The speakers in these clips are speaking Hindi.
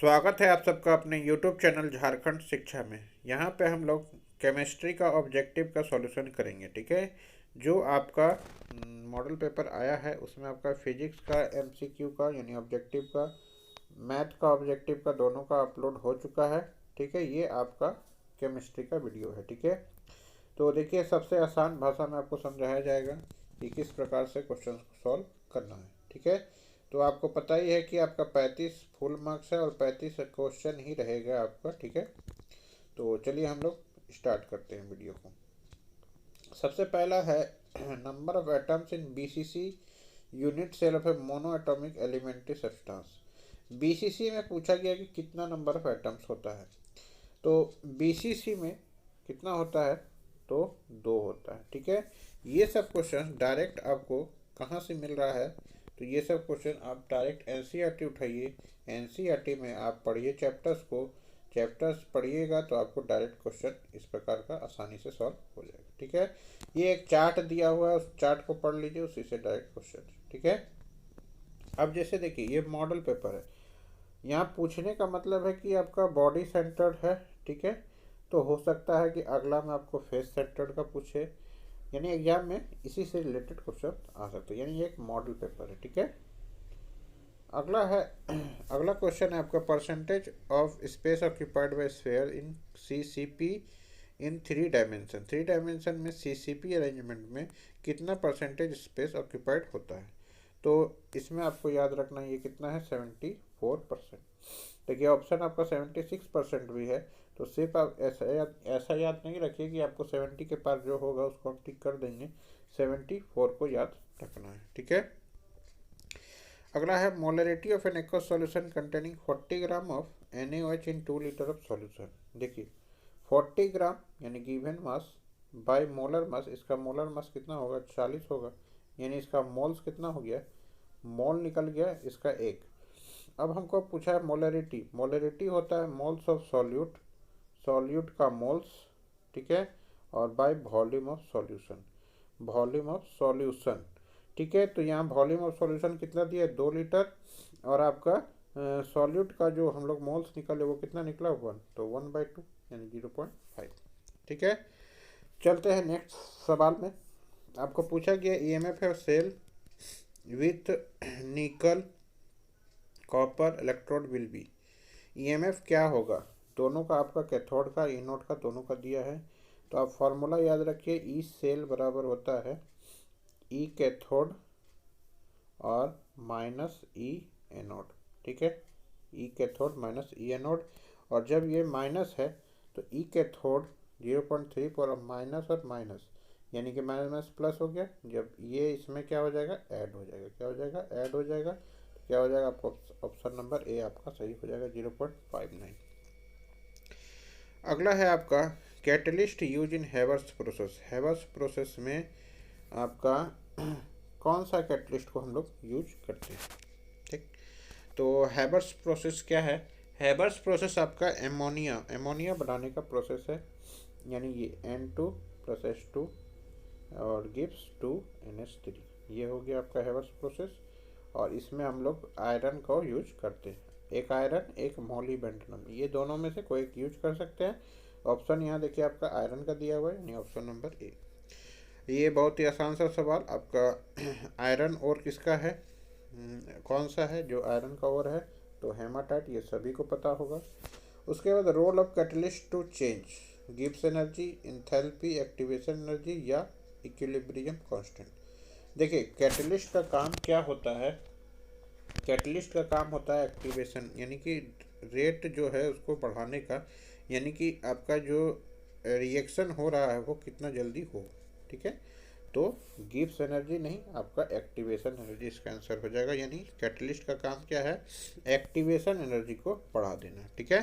स्वागत है आप सबका अपने YouTube चैनल झारखंड शिक्षा में। यहाँ पे हम लोग केमिस्ट्री का ऑब्जेक्टिव का सॉल्यूशन करेंगे। ठीक है, जो आपका मॉडल पेपर आया है उसमें आपका फिजिक्स का MCQ का यानी ऑब्जेक्टिव का, मैथ का ऑब्जेक्टिव का, दोनों का अपलोड हो चुका है। ठीक है, ये आपका केमिस्ट्री का वीडियो है। ठीक है, तो देखिए सबसे आसान भाषा में आपको समझाया जाएगा कि किस प्रकार से क्वेश्चन सॉल्व करना है। ठीक है, तो आपको पता ही है कि आपका 35 फुल मार्क्स है और 35 क्वेश्चन ही रहेगा आपका। ठीक है, तो चलिए हम लोग स्टार्ट करते हैं वीडियो को। सबसे पहला है number of atoms in BCC unit cell of a monoatomic elementary substance. BCC में पूछा गया कि कितना नंबर ऑफ एटम्स होता है। तो BCC में कितना होता है, तो 2 होता है। ठीक है, ये सब क्वेश्चन डायरेक्ट आपको कहाँ से मिल रहा है, तो ये सब क्वेश्चन आप डायरेक्ट NCERT उठाइए, NCERT में आप पढ़िए चैप्टर्स को, चैप्टर्स पढ़िएगा तो आपको डायरेक्ट क्वेश्चन इस प्रकार का आसानी से सॉल्व हो जाएगा। ठीक है, ये एक चार्ट दिया हुआ है, उस चार्ट को पढ़ लीजिए, उसी से डायरेक्ट क्वेश्चन। ठीक है, अब जैसे देखिए ये मॉडल पेपर है, यहाँ पूछने का मतलब है कि आपका बॉडी सेंटर्ड है। ठीक है, तो हो सकता है कि अगला में आपको फेस सेंटर्ड का पूछे, यानी एग्जाम में इसी से रिलेटेड क्वेश्चन आ सकते हैं, यानी ये एक मॉडल पेपर है। ठीक है, अगला है अगला क्वेश्चन है आपका percentage of space occupied by sphere in CCP in 3 dimension. 3 dimension में CCP अरेंजमेंट में कितना परसेंटेज स्पेस ऑक्यूपाइड होता है। तो इसमें आपको याद रखना ये कितना है, 74%। देखिए ऑप्शन आपका 76% भी है, तो सिर्फ आप ऐसा याद नहीं रखिए कि आपको 70 के पार जो होगा उसको हम टिक कर देंगे, 74 को याद रखना है। ठीक है, अगला है molarity of an aqueous solution containing 40 gram of NaOH in 2 litre of solution. देखिए 40 ग्राम यानी given mass by molar mass, इसका मोलर मास कितना होगा, 40 होगा, यानी इसका मोल्स कितना हो गया, मोल निकल गया इसका 1। अब हमको पूछा है मोलरिटी, मोलरिटी होता है मोल्स ऑफ सॉल्यूट, सॉल्यूट का मोल्स। ठीक है, और by volume of solution, volume of solution. ठीक है, तो यहाँ वॉल्यूम ऑफ सॉल्यूशन कितना दिया, 2 लीटर, और आपका सॉल्यूट का जो हम लोग मोल्स निकाले वो कितना निकला, 1, तो 1/2 यानी 0.5। ठीक है, चलते हैं नेक्स्ट सवाल में। आपको पूछा गया EMF है cell with nickel copper electrode will be. EMF क्या होगा, दोनों का आपका कैथोड का एनोड का दोनों का दिया है, तो आप फॉर्मूला याद रखिए, ई सेल बराबर होता है ई कैथोड और माइनस ई एनोड। ठीक है, ई कैथोड माइनस ई एनोड, और जब ये माइनस है तो ई कैथोड 0.3 पर माइनस और माइनस, यानी कि माइनस माइनस प्लस हो गया, जब ये इसमें क्या हो जाएगा, ऐड हो जाएगा, क्या हो जाएगा, ऐड हो जाएगा, तो क्या हो जाएगा आपको ऑप्शन नंबर ए आपका सही हो जाएगा, 0.59। अगला है आपका catalyst use in Haber's process. Haber's process में आपका कौन सा कैटलिस्ट को हम लोग यूज करते हैं। ठीक, तो हैवर्स प्रोसेस क्या है, हैवर्स प्रोसेस आपका एमोनिया बनाने का प्रोसेस है, यानी ये N2 + H2 और गिव्स 2NH3, ये हो गया आपका हैवर्स प्रोसेस। और इसमें हम लोग आयरन को यूज करते हैं, एक आयरन एक मोलिब्डेनम, ये दोनों में से कोई एक यूज कर सकते हैं। ऑप्शन यहाँ देखिए आपका आयरन का दिया हुआ है, यानी ऑप्शन नंबर ए। ये बहुत ही आसान सा सवाल आपका आयरन और किसका है, कौन सा है जो आयरन का और है, तो हेमाटाइट, ये सभी को पता होगा। उसके बाद role of catalyst to change गिव्स एनर्जी, इंथैल्पी, एक्टिवेशन एनर्जी या इक्विलिब्रियम कांस्टेंट। देखिए कैटलिस्ट का काम क्या होता है, कैटलिस्ट का काम होता है एक्टिवेशन, यानी कि रेट जो है उसको बढ़ाने का, यानी कि आपका जो रिएक्शन हो रहा है वो कितना जल्दी हो। ठीक है, तो गिव्स एनर्जी नहीं, आपका एक्टिवेशन एनर्जी इसका आंसर हो जाएगा, यानी कैटलिस्ट का काम क्या है, एक्टिवेशन एनर्जी को बढ़ा देना। ठीक है,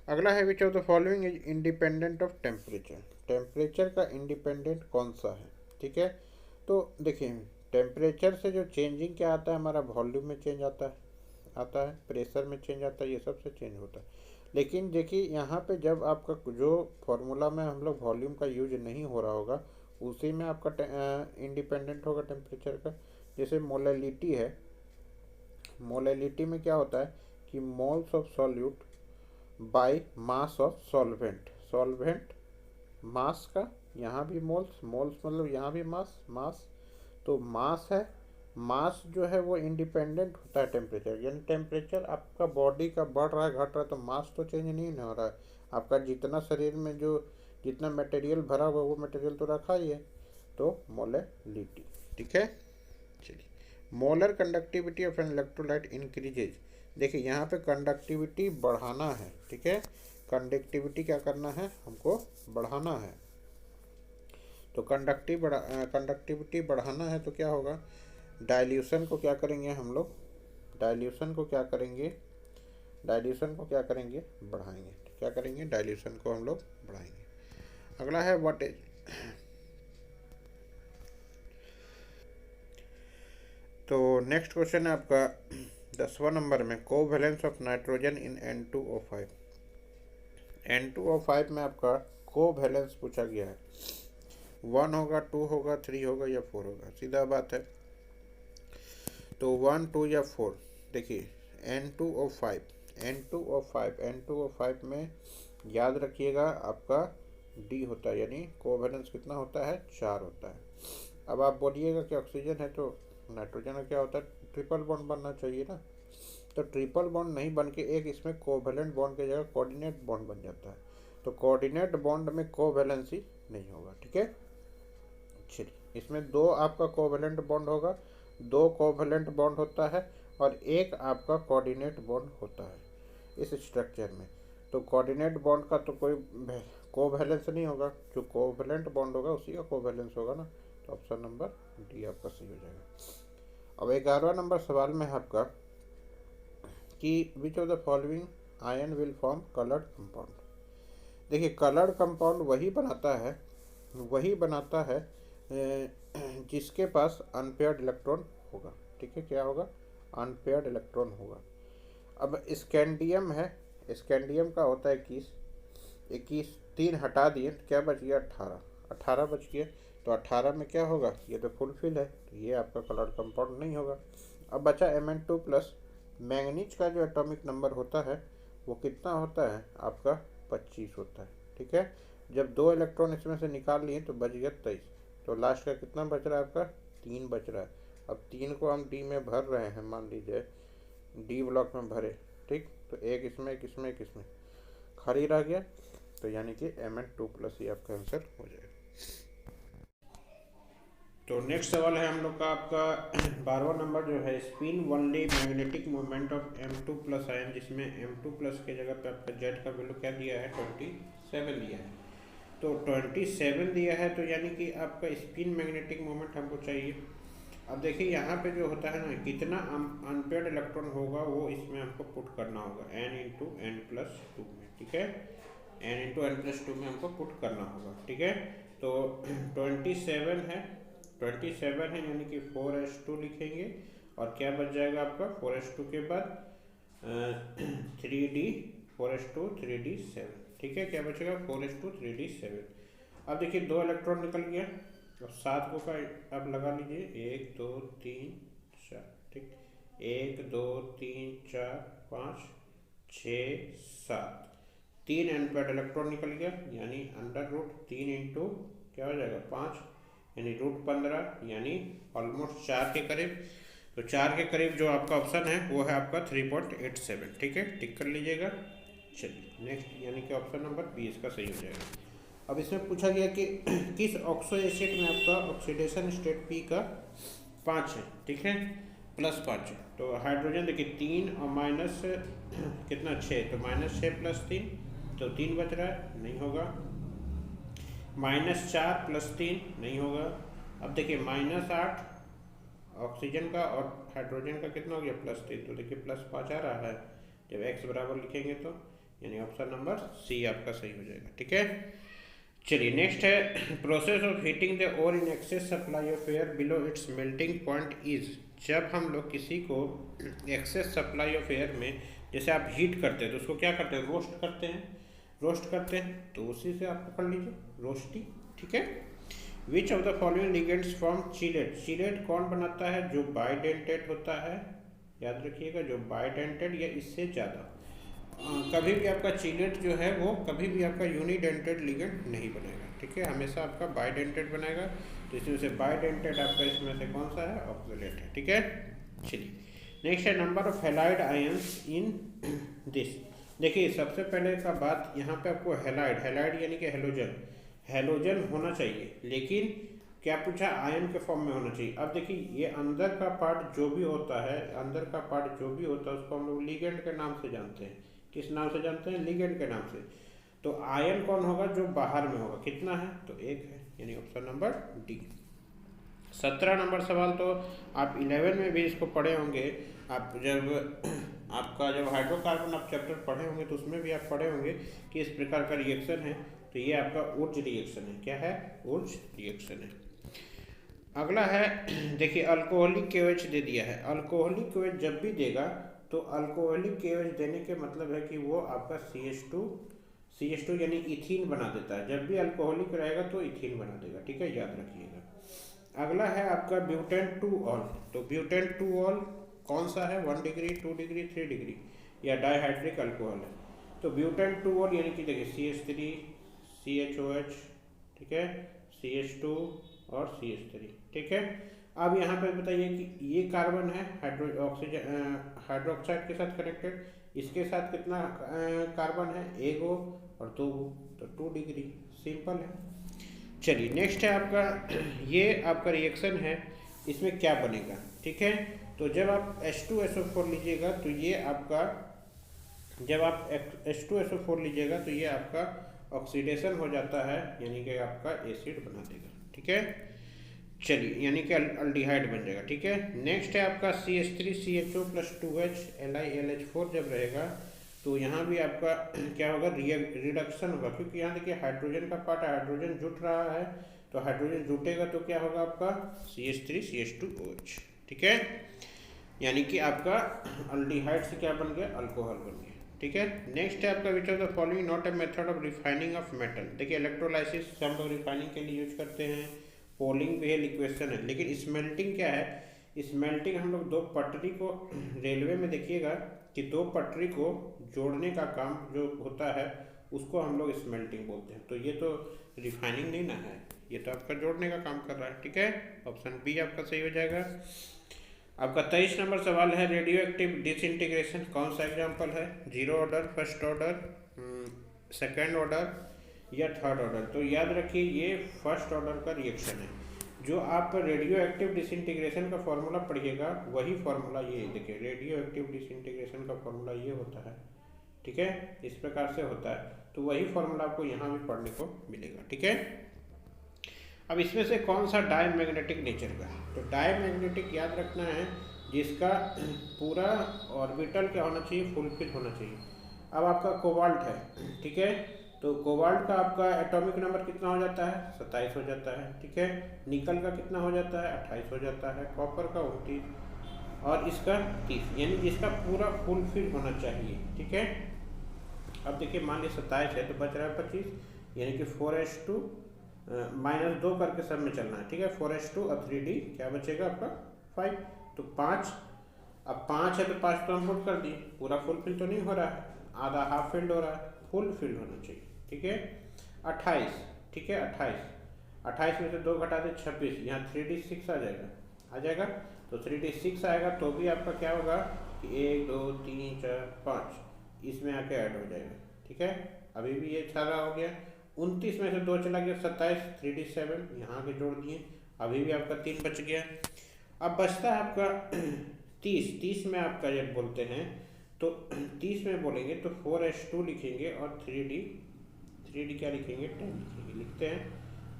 अगला है which of the following is independent of temperature. Temperature का इंडिपेंडेंट कौन सा है। ठीक है, तो देखिए टेम्परेचर से जो चेंजिंग क्या आता है, हमारा वॉल्यूम में चेंज आता है, प्रेशर में चेंज आता है, ये सब से चेंज होता है। लेकिन देखिए यहाँ पे जब आपका जो फॉर्मूला में हम लोग वॉल्यूम का यूज नहीं हो रहा होगा, उसी में आपका इंडिपेंडेंट होगा टेम्परेचर का। जैसे मोलैलिटी है, मोलैलिटी में क्या होता है कि moles of solute by mass of solvent. Solvent mass का, यहाँ भी मोल्स, मोल्स मतलब यहाँ भी मास, मास तो मास है। मास जो है वो इंडिपेंडेंट होता है टेम्परेचर, यानी टेम्परेचर आपका बॉडी का बढ़ रहा है घट रहा है तो मास तो चेंज नहीं हो रहा है। आपका जितना शरीर में जो जितना मटेरियल भरा हुआ वो मटेरियल तो रखा ही है, तो मोलैलिटी। ठीक है, चलिए। Molar conductivity of an electrolyte increases. देखिए यहाँ पे कंडक्टिविटी बढ़ाना है, ठीक है, कंडक्टिविटी क्या करना है, हमको बढ़ाना है। तो कंडक्टिविटी बढ़ाना है तो क्या होगा, डाइल्यूशन को क्या करेंगे हम लोग, डाइल्यूशन को क्या करेंगे, डाइल्यूशन को क्या करेंगे, बढ़ाएंगे। क्या करेंगे, डाइल्यूशन को हम लोग बढ़ाएंगे। अगला है व्हाट इज, तो नेक्स्ट क्वेश्चन है आपका 10वां नंबर में, कोवैलेंस of nitrogen in N2O5। N2O5 में आपका कोवैलेंस पूछा गया है, 1 होगा, 2 होगा, 3 होगा या 4 होगा, सीधा बात है। तो 1, 2 या 4। देखिए N2O5 में याद रखिएगा आपका D होता है, यानी कोवैलेंस कितना होता है, 4 होता है। अब आप बोलिएगा कि ऑक्सीजन है तो नाइट्रोजन का क्या होता है, ट्रिपल बॉन्ड बनना चाहिए ना, तो ट्रिपल बॉन्ड नहीं बन के एक इसमें कोवैलेंट बॉन्ड की जगह कोऑर्डिनेट बॉन्ड बन जाता है। तो कोऑर्डिनेट बॉन्ड में कोवैलेंसी नहीं होगा, ठीक है। चलिए, इसमें 2 आपका कोवैलेंट बॉन्ड होगा, 2 कोवैलेंट बॉन्ड होता है और एक आपका कोऑर्डिनेट बॉन्ड होता है इस स्ट्रक्चर में। तो कोऑर्डिनेट बॉन्ड का तो कोई कोवैलेंस नहीं होगा, जो कोवैलेंट बॉन्ड होगा उसी का कोवैलेंस होगा ना। तो ऑप्शन नंबर डी आपका सही हो जाएगा। अब 11वां नंबर सवाल में है आपका कि which of the following ion will form coloured compound. देखिए कलर्ड कंपाउंड वही बनाता है जिसके पास अनपेयर्ड इलेक्ट्रॉन होगा, ठीक है, क्या होगा, अनपेयर्ड इलेक्ट्रॉन होगा। अब स्कैंडियम है, स्कैंडियम का होता है 21, 3 हटा दिए तो क्या बच गया, 18 बच गया। तो 18 में क्या होगा, ये तो फुलफिल है, तो ये आपका कलर्ड कंपाउंड नहीं होगा। अब बचा Mn2+। मैंगनीज का जो एटॉमिक नंबर होता है वो कितना होता है आपका, 25 होता है, ठीक है। जब 2 इलेक्ट्रॉन इसमें से निकाल लिए तो बच गया 23, तो लास्ट का कितना बच रहा है आपका, 3 बच रहा है। अब 3 को हम डी में भर रहे हैं, मान लीजिए डी ब्लॉक में भरे, ठीक, तो एक इसमें एक इसमें एक इसमें खाली रह गया, तो यानी कि Mn2+ ही आपका आंसर हो जाएगा। तो नेक्स्ट सवाल है हम लोग का आपका 12वां नंबर जो है, spin only magnetic moment of M2+ ion, जिसमें M2+ के जगह पे आपका जेड का वैल्यू क्या दिया है, 27 दिया है। तो 27 दिया है तो यानी कि आपका स्पिन मैग्नेटिक मोमेंट हमको चाहिए। अब देखिए यहाँ पे जो होता है ना, कितना अनपेयर्ड इलेक्ट्रॉन होगा वो इसमें हमको पुट करना होगा n×n+2 में, ठीक है, n×n+2 में हमको पुट करना होगा, ठीक है। तो 27 है, 27 है यानी कि 4s2 लिखेंगे और क्या बच जाएगा आपका, 4s2 के बाद 3d, 4s2 3d7, ठीक है, क्या बचेगा, 4s2 3d7। अब देखिए 2 इलेक्ट्रॉन निकल गया, अब 7 को का अब लगा लीजिए, 1 2 3 4, ठीक, 1 2 3 4 5 6 7, 3 अनपेयर्ड इलेक्ट्रॉन निकल गया, यानी √3 इंटू क्या हो जाएगा, 5, यानी √15, यानी ऑलमोस्ट 4 के करीब। तो 4 के करीब जो आपका ऑप्शन है वो है आपका 3.87, ठीक है, टिक कर लीजिएगा। चलिए नेक्स्ट, यानी कि ऑप्शन नंबर बी इसका सही हो जाएगा। अब इसमें पूछा गया कि किस ऑक्सो एसिड में आपका ऑक्सीडेशन स्टेट पी का 5 है, ठीक है, +5 है। तो हाइड्रोजन देखिए 3 और माइनस कितना 6, तो -6 + 3, तो 3 बच रहा है, नहीं होगा। -4 + 3 नहीं होगा। अब देखिए -8 ऑक्सीजन का और हाइड्रोजन का कितना हो गया, +3, तो देखिए +5 आ रहा है जब x बराबर लिखेंगे तो, यानी ऑप्शन नंबर सी आपका सही हो जाएगा, ठीक है। चलिए नेक्स्ट है, process of heating the ore in excess supply of air below its melting point is. जब हम लोग किसी को एक्सेस सप्लाई ऑफ एयर में, जैसे आप हीट करते हैं तो उसको क्या करते हैं, रोस्ट करते हैं, तो उसी से आप पकड़ लीजिए, रोस्टी, ठीक है। Which of the following ligands form चीलेट। चीलेट कौन बनाता है, जो बाइडेंटेट होता है, याद रखिएगा, जो बाइडेंटेड या इससे ज़्यादा। कभी भी आपका चीलेट जो है वो कभी भी आपका यूनिडेंटेड लिगेंड नहीं बनेगा, ठीक है, हमेशा आपका बाइडेंटेड बनाएगा। तो इसमें से बाइडेंटेड आपका इसमें से कौन सा है, ऑक्सलेट है, ठीक है। चलिए नेक्स्ट है number of halide ions in this. देखिए सबसे पहले का बात यहाँ पे आपको हेलाइड, हेलाइड यानी कि हेलोजन, हेलोजन होना चाहिए, लेकिन क्या पूछा, आयन के फॉर्म में होना चाहिए। अब देखिए ये अंदर का पार्ट जो भी होता है, अंदर का पार्ट जो भी होता है उसको हम लोग लिगेंड के नाम से जानते हैं। किस नाम से जानते हैं, लिगेंड के नाम से। तो आयन कौन होगा, जो बाहर में होगा, कितना है, तो एक है, यानी ऑप्शन नंबर डी। 17 नंबर सवाल तो आप 11 में भी इसको पढ़े होंगे, आप जब आपका जब हाइड्रोकार्बन आप चैप्टर पढ़े होंगे तो उसमें भी आप पढ़े होंगे कि इस प्रकार का रिएक्शन है। तो ये आपका ऊर्ज रिएक्शन है, क्या है, ऊर्ज रिएक्शन है। अगला है देखिए अल्कोहलिक केओएच दे दिया है। अल्कोहलिक केओएच जब भी देगा तो अल्कोहलिक केओएच देने के मतलब है कि वो आपका CH2 यानी इथीन बना देता है। जब भी अल्कोहलिक रहेगा तो इथीन बना देगा, ठीक है, याद रखिएगा। अगला है आपका ब्यूटेन 2 ऑल। तो ब्यूटेन 2 ऑल कौन सा है, 1 डिग्री 2 डिग्री 3 डिग्री या डाइहाइड्रिक अल्कोहल है। तो ब्यूटेन 2 ऑल यानी कि देखिए CH3 CHOH, ठीक है, CH2 और CH3, ठीक है। अब यहाँ पे बताइए कि ये कार्बन है हाइड्रोक्साइड के साथ कनेक्टेड, इसके साथ कितना कार्बन है, एक गो और दो गो, तो 2 डिग्री, सिंपल है। चलिए नेक्स्ट है आपका ये आपका रिएक्शन है, इसमें क्या बनेगा, ठीक है। तो जब आप H2SO4 लीजिएगा तो ये आपका, जब आप H2SO4 लीजिएगा तो ये आपका ऑक्सीडेशन हो जाता है, यानी कि आपका एसिड बना देगा, ठीक है। चलिए यानी कि अल्डिहाइड बन जाएगा, ठीक है। नेक्स्ट है आपका CH3CHO + 2H LiLH4 जब रहेगा तो यहाँ भी आपका क्या होगा, रिडक्शन होगा, क्योंकि यहाँ देखिए हाइड्रोजन का पार्ट है, हाइड्रोजन जुट रहा है, तो हाइड्रोजन जुटेगा तो क्या होगा आपका CH3CH2OH, ठीक है। यानी कि आपका अल्डिहाइड से क्या बन गया, अल्कोहल बन गया, ठीक है। नेक्स्ट है आपका which of the following not a method of refining of metal. देखिए इलेक्ट्रोलाइसिस हम लोग रिफाइनिंग के लिए यूज करते हैं, पोलिंग भी है, लिक्वेशन है, लेकिन स्मेल्टिंग क्या है, स्मेल्टिंग हम लोग दो पटरी को, रेलवे में देखिएगा कि दो पटरी को जोड़ने का काम जो होता है उसको हम लोग स्मेल्टिंग बोलते हैं। तो ये तो रिफाइनिंग नहीं ना है, ये तो आपका जोड़ने का काम कर रहा है, ठीक है। ऑप्शन बी आपका सही हो जाएगा। आपका 23 नंबर सवाल है रेडियो एक्टिव डिसइंटीग्रेशन कौन सा एग्जाम्पल है, 0 order, first order, second order या थर्ड ऑर्डर। तो याद रखिए ये फर्स्ट ऑर्डर का रिएक्शन है। जो आप रेडियो एक्टिव डिसइंटीग्रेशन का फॉर्मूला पढ़िएगा वही फॉर्मूला ये देखिए, रेडियो एक्टिव डिसइंटीग्रेशन का फॉर्मूला ये होता है, ठीक है, इस प्रकार से होता है। तो वही फॉर्मूला आपको यहाँ भी पढ़ने को मिलेगा, ठीक है। अब इसमें से कौन सा डायमैग्नेटिक नेचर का है, तो डायमैग्नेटिक याद रखना है जिसका पूरा ऑर्बिटल क्या होना चाहिए, फुलफिल होना चाहिए। अब आपका कोबाल्ट है, ठीक है, तो कोबाल्ट का आपका एटॉमिक नंबर कितना हो जाता है, 27 हो जाता है, ठीक है। निकल का कितना हो जाता है, 28 हो जाता है, कॉपर का 29 और इसका 30, यानी जिसका पूरा फुलफिल होना चाहिए, ठीक है। अब देखिए मान लीजिए 27 है तो बच रहा है 25, यानी कि 4s2 -2 करके सब में चलना है, ठीक है। 4s2 और 3d क्या बचेगा आपका 5, तो 5, अब 5 है तो 5 तो हम पुट कर दिए, पूरा फुलफिल तो नहीं हो रहा है, आधा हाफ फिल्ड हो रहा है, फुल फिल होना चाहिए, ठीक है। 28, ठीक है, 28 में से 2 घटा दे 26, यहाँ 3d 6 आ जाएगा, तो 3d 6 आएगा तो भी आपका क्या होगा कि 1 2 3 4 5 इसमें आके ऐड हो जाएगा, ठीक है। अभी भी ये सारा हो गया, 29 में से 2 चला गया 27, 3d 7 यहाँ आके जोड़ दिए, अभी भी आपका 3 बच गया। अब बचता है आपका 30 में आपका जब बोलते हैं तो 30 में बोलेंगे तो 4s2 लिखेंगे और 3d क्या लिखेंगे, 10 लिखेंगे,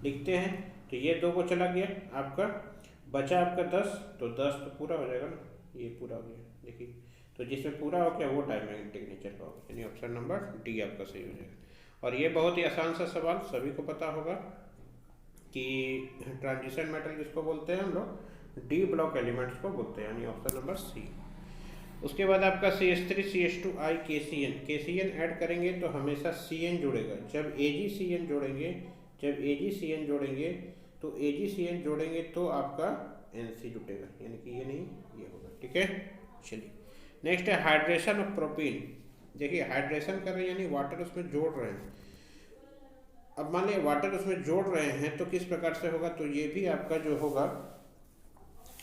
लिखते हैं तो ये 2 को चला गया, आपका बचा आपका 10, तो 10 तो पूरा हो जाएगा ना, ये पूरा हो गया देखिए, तो जिसमें पूरा हो गया वो डायमैग्नेटिक नेचर का होगा, यानी ऑप्शन नंबर डी आपका सही हो जाएगा। और ये बहुत ही आसान सा सवाल सभी को पता होगा कि ट्रांजिशन मेटल किसको बोलते हैं हम लोग, डी ब्लॉक एलिमेंट्स को बोलते हैं, यानी ऑप्शन नंबर सी। उसके बाद आपका CH3CH2I KCN ऐड करेंगे तो हमेशा CN जुड़ेगा, जब AgCN जोड़ेंगे तो AgCN जोड़ेंगे तो आपका NC जुटेगा, यानी कि ये नहीं ये होगा, ठीक है। चलिए नेक्स्ट है हाइड्रेशन ऑफ प्रोपीन। देखिए हाइड्रेशन कर रहे हैं यानी वाटर उसमें जोड़ रहे हैं। अब मान लिया वाटर उसमें जोड़ रहे हैं तो किस प्रकार से होगा, तो ये भी आपका जो होगा,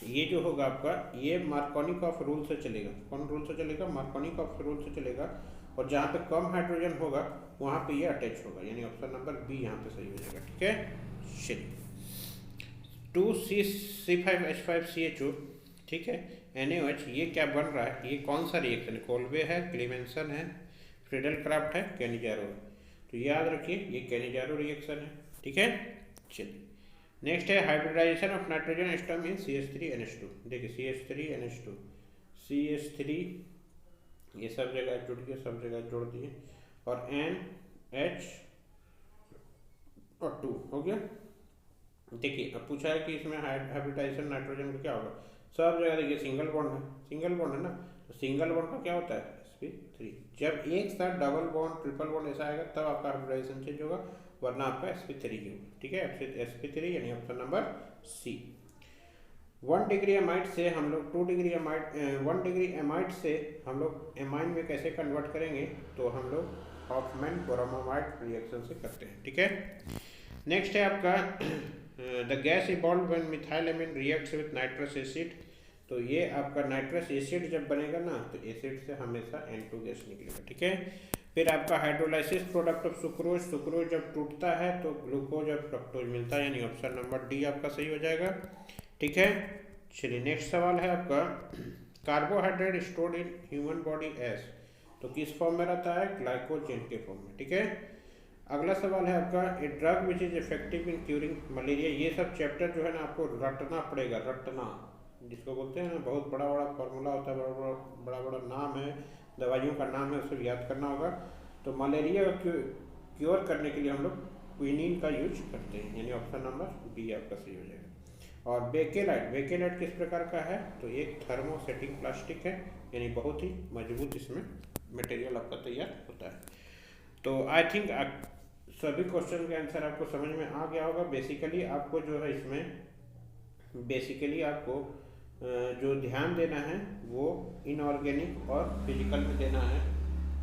ये जो होगा आपका, ये मार्कोनी ऑफ रूल से चलेगा। कौन रूल से चलेगा? मार्कोनी ऑफ रूल से चलेगा। और जहाँ पे कम हाइड्रोजन होगा वहाँ पे ये अटैच होगा, यानी ऑप्शन नंबर बी यहाँ पे सही हो जाएगा। ठीक है, चलिए 2C5H5CHO, ठीक है, NaOH, ये क्या बन रहा है, ये कौन सा रिएक्शन है? कोल्बे है, क्लीमेंसन है, फ्रीडल क्राफ्ट है, कैनिजारो है। तो याद रखिए ये कैनिजारो रिएक्शन है। ठीक है, चलिए नेक्स्ट है hybridisation of nitrogen ester in CH3NH2। देखिए CH3NH2, CH3 ये सब जगह जुड़ गए, सब जगह जोड़ दिए, और NH और 2 हो गया। देखिए अब पूछा है कि इसमें हाइब्रिडाइजेशन नाइट्रोजन का क्या होगा, सब जगह देखिए सिंगल बॉन्ड है, सिंगल बॉन्ड है ना, तो सिंगल बॉन्ड का क्या होता है? sp3। जब एक साथ डबल बॉन्ड ट्रिपल बॉन्ड ऐसा आएगा तब आपका हाइब्रिडाइजेशन चेंज होगा, वरना आपका sp3 ही होगा। ठीक है, sp3 यानी option number C. 1 degree amide से हम लोग 2 डिग्री एमाइड 1 डिग्री एमाइड से हम लोग एमाइन में कैसे कन्वर्ट करेंगे, तो हम लोग हॉफमैन ब्रोमोमाइड रिएक्शन से करते हैं। ठीक है, नेक्स्ट है आपका the gas evolve when methylamine reacts with nitrous acid. तो ये आपका नाइट्रस एसिड जब बनेगा ना, तो एसिड से हमेशा N2 गैस निकलेगा। ठीक है, फिर आपका hydrolysis product of sucrose, sucrose जब टूटता है तो ग्लूकोज और फ्रक्टोज मिलता है, यानी ऑप्शन नंबर डी आपका सही हो जाएगा। ठीक है, चलिए नेक्स्ट सवाल है आपका carbohydrate stored in human body as, तो किस फॉर्म में रहता है? ग्लाइकोजेन के फॉर्म में। ठीक है, अगला सवाल है आपका a drug which is effective in curing malaria. ये सब चैप्टर जो है ना आपको रटना पड़ेगा, रटना जिसको बोलते हैं ना, बहुत बड़ा बड़ा फॉर्मूला होता है, बड़ा बड़ा नाम है, दवाइयों का नाम है, उसे याद करना होगा। तो मलेरिया क्योर करने के लिए हम लोग क्विनीन का यूज करते हैं, यानी ऑप्शन नंबर बी आपका सही हो जाएगा। और बेकेलाइट, बेकेलाइट किस प्रकार का है? तो एक थर्मोसेटिंग प्लास्टिक है, यानी बहुत ही मजबूत इसमें मटेरियल आपका तैयार होता है। तो आई थिंक सभी क्वेश्चन का आंसर आपको समझ में आ गया होगा। बेसिकली आपको जो है इसमें बेसिकली आपको जो ध्यान देना है वो इनऑर्गेनिक और फिजिकल में देना है।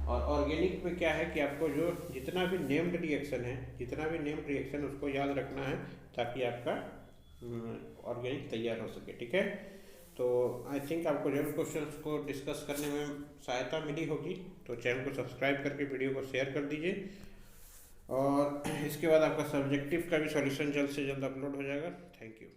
और ऑर्गेनिक में क्या है कि आपको जो जितना भी नेम्ड रिएक्शन है, जितना भी नेम्ड रिएक्शन उसको याद रखना है ताकि आपका ऑर्गेनिक तैयार हो सके। ठीक है, तो आई थिंक आपको जरूर क्वेश्चंस को डिस्कस करने में सहायता मिली होगी। तो चैनल को सब्सक्राइब करके वीडियो को शेयर कर दीजिए, और इसके बाद आपका सब्जेक्टिव का भी सॉल्यूशन जल्द से जल्द अपलोड हो जाएगा। Thank you.